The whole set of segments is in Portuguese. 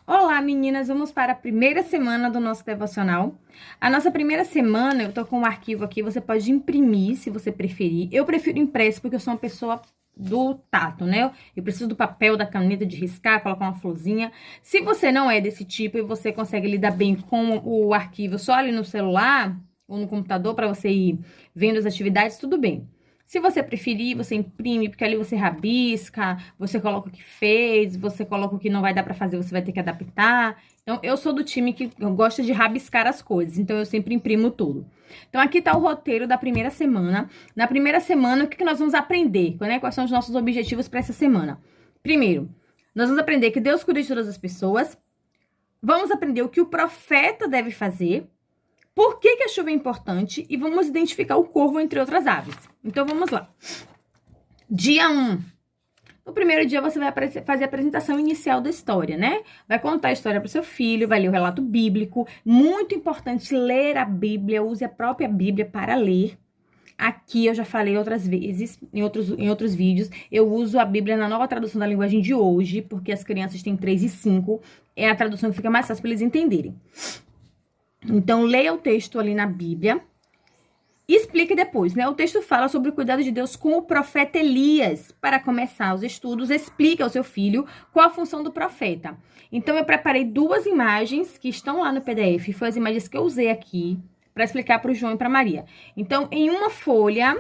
Olá, meninas! Vamos para a primeira semana do nosso devocional. A nossa primeira semana, eu tô com um arquivo aqui, você pode imprimir, se você preferir. Eu prefiro impresso, porque eu sou uma pessoa do tato, né? Eu preciso do papel, da caneta, de riscar, colocar uma florzinha. Se você não é desse tipo e você consegue lidar bem com o arquivo só ali no celular ou no computador para você ir vendo as atividades, tudo bem. Se você preferir, você imprime, porque ali você rabisca, você coloca o que fez, você coloca o que não vai dar pra fazer, você vai ter que adaptar. Então, eu sou do time que gosta de rabiscar as coisas, então eu sempre imprimo tudo. Então, aqui tá o roteiro da primeira semana. Na primeira semana, o que nós vamos aprender? Né? Quais são os nossos objetivos para essa semana? Primeiro, nós vamos aprender que Deus cuida de todas as pessoas. Vamos aprender o que o profeta deve fazer. Por que a chuva é importante? E vamos identificar o corvo entre outras aves. Então, vamos lá. Dia 1. No primeiro dia, você vai fazer a apresentação inicial da história, né? Vai contar a história para o seu filho, vai ler o relato bíblico. Muito importante ler a Bíblia, use a própria Bíblia para ler. Aqui eu já falei outras vezes, em outros vídeos, eu uso a Bíblia na nova tradução da linguagem de hoje, porque as crianças têm 3 e 5. É a tradução que fica mais fácil para eles entenderem. Então, leia o texto ali na Bíblia e explique depois, né? O texto fala sobre o cuidado de Deus com o profeta Elias. Para começar os estudos, explique ao seu filho qual a função do profeta. Então, eu preparei 2 imagens que estão lá no PDF. Foram as imagens que eu usei aqui para explicar para o João e para Maria. Então, em uma folha,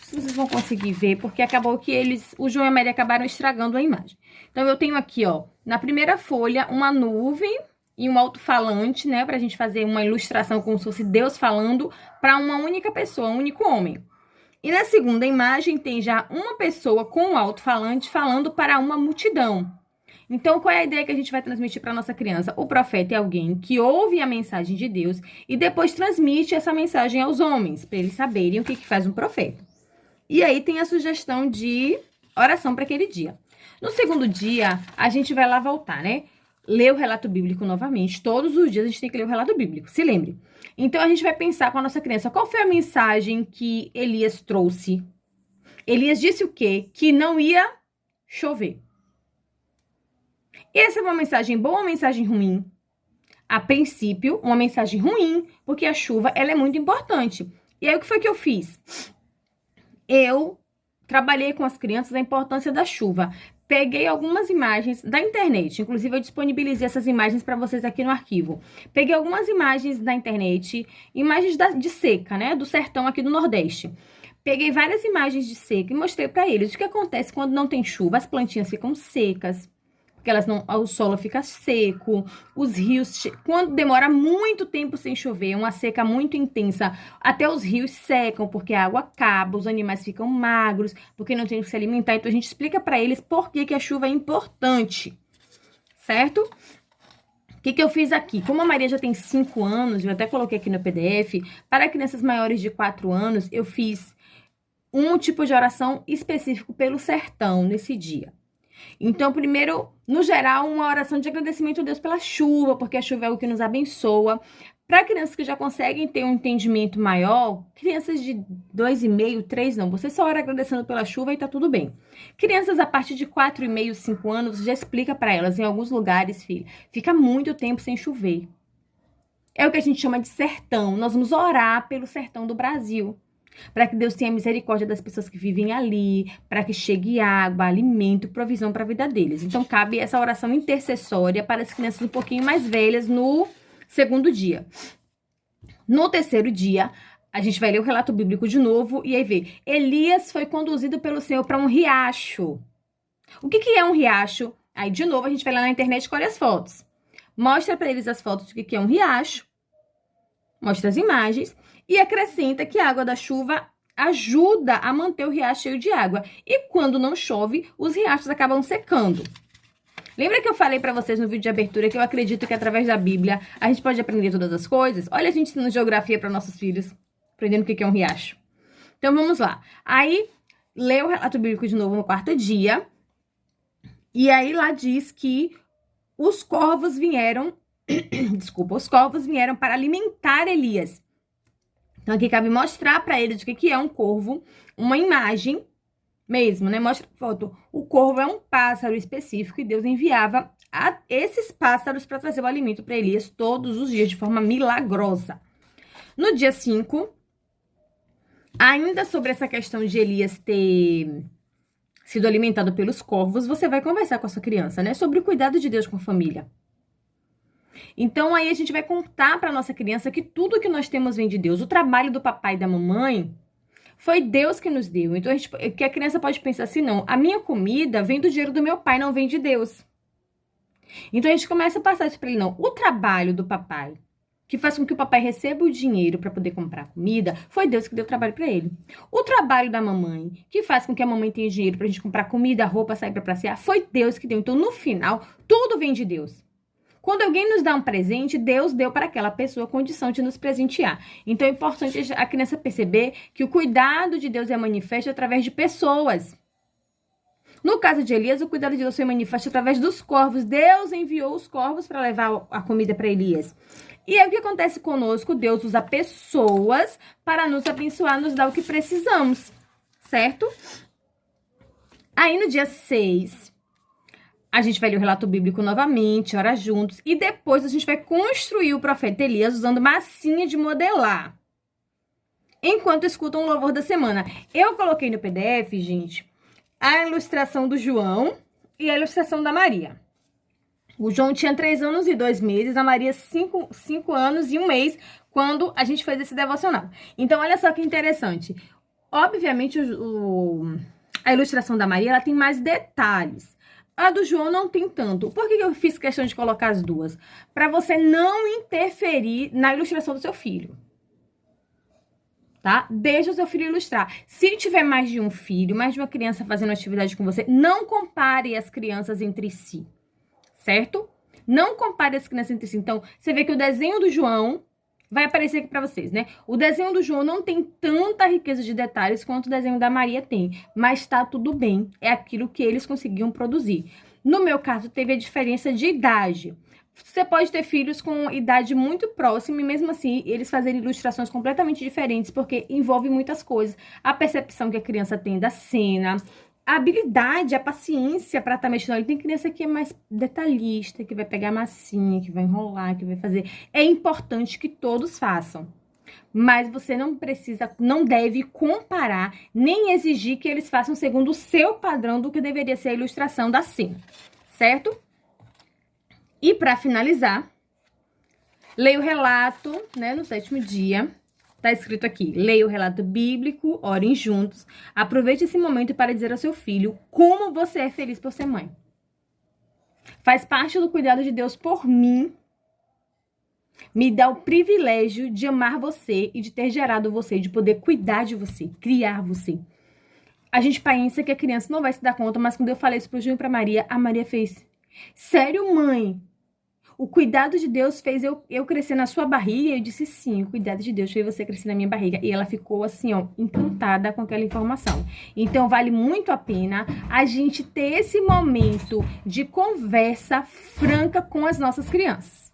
vocês vão conseguir ver, porque acabou que o João e a Maria acabaram estragando a imagem. Então, eu tenho aqui, ó, na primeira folha, uma nuvem e um alto-falante, né, pra gente fazer uma ilustração como se fosse Deus falando para uma única pessoa, um único homem. E na segunda imagem tem já uma pessoa com um alto-falante falando para uma multidão. Então, qual é a ideia que a gente vai transmitir para nossa criança? O profeta é alguém que ouve a mensagem de Deus e depois transmite essa mensagem aos homens, para eles saberem o que faz um profeta. E aí tem a sugestão de oração para aquele dia. No segundo dia, a gente vai lá voltar, né? Ler o relato bíblico novamente. Todos os dias a gente tem que ler o relato bíblico, se lembre. Então, a gente vai pensar com a nossa criança, qual foi a mensagem que Elias trouxe? Elias disse o quê? Que não ia chover. E essa é uma mensagem boa ou uma mensagem ruim? A princípio, uma mensagem ruim, porque a chuva, ela é muito importante. E aí, o que foi que eu fiz? Eu trabalhei com as crianças a importância da chuva. Peguei algumas imagens da internet, inclusive eu disponibilizei essas imagens para vocês aqui no arquivo. Peguei algumas imagens da internet, imagens de seca, né, do sertão aqui do Nordeste. Peguei várias imagens de seca e mostrei para eles o que acontece quando não tem chuva. As plantinhas ficam secas, porque o solo fica seco, os rios, quando demora muito tempo sem chover, uma seca muito intensa, até os rios secam, porque a água acaba, os animais ficam magros, porque não tem o que se alimentar. Então, a gente explica para eles por que a chuva é importante, certo? O que eu fiz aqui? Como a Maria já tem 5 anos, eu até coloquei aqui no PDF, para crianças maiores de 4 anos, eu fiz um tipo de oração específico pelo sertão nesse dia. Então, primeiro, no geral, uma oração de agradecimento a Deus pela chuva, porque a chuva é o que nos abençoa. Para crianças que já conseguem ter um entendimento maior, crianças de 2,5, 3, não, você só ora agradecendo pela chuva e tá tudo bem. Crianças a partir de 4,5, 5 anos, já explica para elas, em alguns lugares, filho, fica muito tempo sem chover. É o que a gente chama de sertão. Nós vamos orar pelo sertão do Brasil, para que Deus tenha misericórdia das pessoas que vivem ali, para que chegue água, alimento, provisão para a vida deles. Então, cabe essa oração intercessória para as crianças um pouquinho mais velhas no segundo dia. No terceiro dia, a gente vai ler o relato bíblico de novo e aí vê. Elias foi conduzido pelo Senhor para um riacho. O que é um riacho? Aí, de novo, a gente vai lá na internet e colhe as fotos. Mostra para eles as fotos do que é um riacho. Mostra as imagens. E acrescenta que a água da chuva ajuda a manter o riacho cheio de água. E quando não chove, os riachos acabam secando. Lembra que eu falei para vocês no vídeo de abertura que eu acredito que através da Bíblia a gente pode aprender todas as coisas? Olha a gente ensinando geografia para nossos filhos, aprendendo o que é um riacho. Então vamos lá. Aí, lê o relato bíblico de novo no 4º dia. E aí lá diz que os corvos vieram... os corvos vieram para alimentar Elias. Então, aqui cabe mostrar para eles o que é um corvo, uma imagem mesmo, né? Mostra a foto. O corvo é um pássaro específico que Deus enviava esses pássaros para trazer o alimento para Elias todos os dias de forma milagrosa. No dia 5, ainda sobre essa questão de Elias ter sido alimentado pelos corvos, você vai conversar com a sua criança, né? Sobre o cuidado de Deus com a família. Então, aí a gente vai contar para nossa criança que tudo que nós temos vem de Deus. O trabalho do papai e da mamãe foi Deus que nos deu. Então, que a criança pode pensar assim, não, a minha comida vem do dinheiro do meu pai, não vem de Deus. Então, a gente começa a passar isso para ele, não. O trabalho do papai, que faz com que o papai receba o dinheiro para poder comprar comida, foi Deus que deu o trabalho para ele. O trabalho da mamãe, que faz com que a mamãe tenha dinheiro pra gente comprar comida, roupa, sair para passear, foi Deus que deu. Então, no final, tudo vem de Deus. Quando alguém nos dá um presente, Deus deu para aquela pessoa a condição de nos presentear. Então, é importante a criança perceber que o cuidado de Deus é manifesto através de pessoas. No caso de Elias, o cuidado de Deus foi manifesto através dos corvos. Deus enviou os corvos para levar a comida para Elias. E é o que acontece conosco. Deus usa pessoas para nos abençoar, nos dar o que precisamos, certo? Aí no dia 6, a gente vai ler o relato bíblico novamente, orar juntos. E depois a gente vai construir o profeta Elias usando massinha de modelar. Enquanto escutam o louvor da semana. Eu coloquei no PDF, gente, a ilustração do João e a ilustração da Maria. O João tinha 3 anos e 2 meses, a Maria 5 anos e 1 mês, quando a gente fez esse devocional. Então, olha só que interessante. Obviamente, a ilustração da Maria, ela tem mais detalhes. A do João não tem tanto. Por que eu fiz questão de colocar as duas? Para você não interferir na ilustração do seu filho. Tá? Deixa o seu filho ilustrar. Se tiver mais de um filho, mais de uma criança fazendo atividade com você, não compare as crianças entre si. Certo? Não compare as crianças entre si. Então, você vê que o desenho do João vai aparecer aqui pra vocês, né? O desenho do João não tem tanta riqueza de detalhes quanto o desenho da Maria tem. Mas tá tudo bem. É aquilo que eles conseguiam produzir. No meu caso, teve a diferença de idade. Você pode ter filhos com idade muito próxima e mesmo assim eles fazerem ilustrações completamente diferentes porque envolve muitas coisas. A percepção que a criança tem da cena, a habilidade, a paciência para estar mexendo ali. Tem criança que é mais detalhista, que vai pegar massinha, que vai enrolar, que vai fazer. É importante que todos façam. Mas você não precisa, não deve comparar, nem exigir que eles façam segundo o seu padrão do que deveria ser a ilustração da cena. Certo? E para finalizar, leia o relato, né, no 7º dia. Tá escrito aqui, leia o relato bíblico, orem juntos. Aproveite esse momento para dizer ao seu filho como você é feliz por ser mãe. Faz parte do cuidado de Deus por mim. Me dá o privilégio de amar você e de ter gerado você, de poder cuidar de você, criar você. A gente pensa que a criança não vai se dar conta, mas quando eu falei isso pro João e pra Maria, a Maria fez: sério, mãe? O cuidado de Deus fez eu crescer na sua barriga? Eu disse, sim, o cuidado de Deus fez você crescer na minha barriga. E ela ficou assim, ó, encantada com aquela informação. Então, vale muito a pena a gente ter esse momento de conversa franca com as nossas crianças.